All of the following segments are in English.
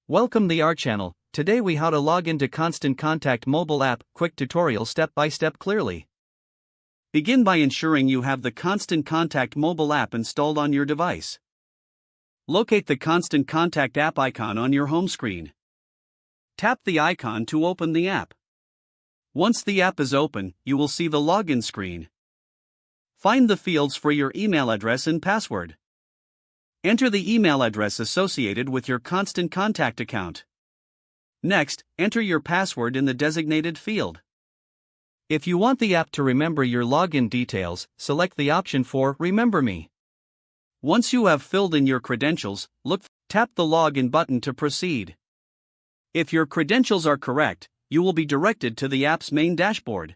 Welcome to our channel. Today we how to log into Constant Contact mobile app, quick tutorial step by step clearly. Begin by ensuring you have the Constant Contact mobile app installed on your device. Locate the Constant Contact app icon on your home screen. Tap the icon to open the app. Once the app is open, you will see the login screen. Find the fields for your email address and password. Enter the email address associated with your Constant Contact account. Next, enter your password in the designated field. If you want the app to remember your login details, select the option for Remember Me. Once you have filled in your credentials, tap the Login button to proceed. If your credentials are correct, you will be directed to the app's main dashboard.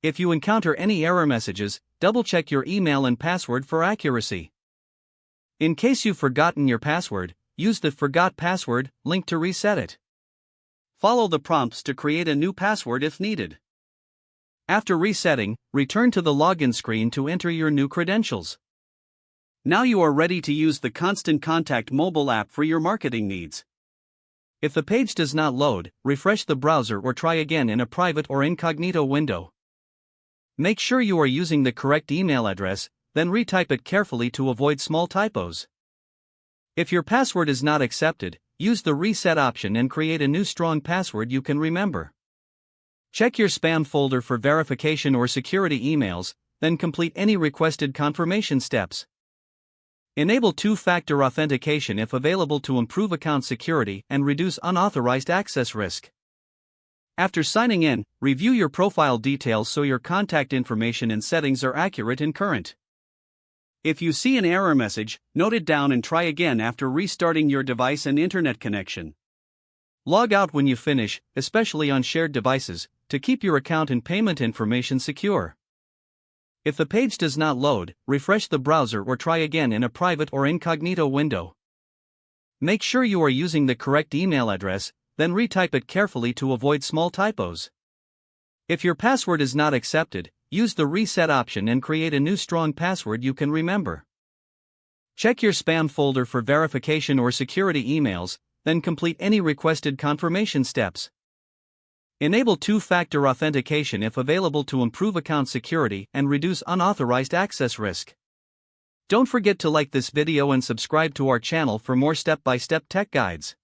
If you encounter any error messages, double-check your email and password for accuracy. In case you've forgotten your password, use the Forgot Password link to reset it. Follow the prompts to create a new password if needed. After resetting, return to the login screen to enter your new credentials. Now you are ready to use the Constant Contact mobile app for your marketing needs. If the page does not load, refresh the browser or try again in a private or incognito window. Make sure you are using the correct email address, then retype it carefully to avoid small typos. If your password is not accepted, use the reset option and create a new strong password you can remember. Check your spam folder for verification or security emails, then complete any requested confirmation steps. Enable two-factor authentication if available to improve account security and reduce unauthorized access risk. After signing in, review your profile details so your contact information and settings are accurate and current. If you see an error message, note it down and try again after restarting your device and internet connection. Log out when you finish, especially on shared devices, to keep your account and payment information secure. If the page does not load, refresh the browser or try again in a private or incognito window. Make sure you are using the correct email address, then retype it carefully to avoid small typos. If your password is not accepted, use the reset option and create a new strong password you can remember. Check your spam folder for verification or security emails, then complete any requested confirmation steps. Enable two-factor authentication if available to improve account security and reduce unauthorized access risk. Don't forget to like this video and subscribe to our channel for more step-by-step tech guides.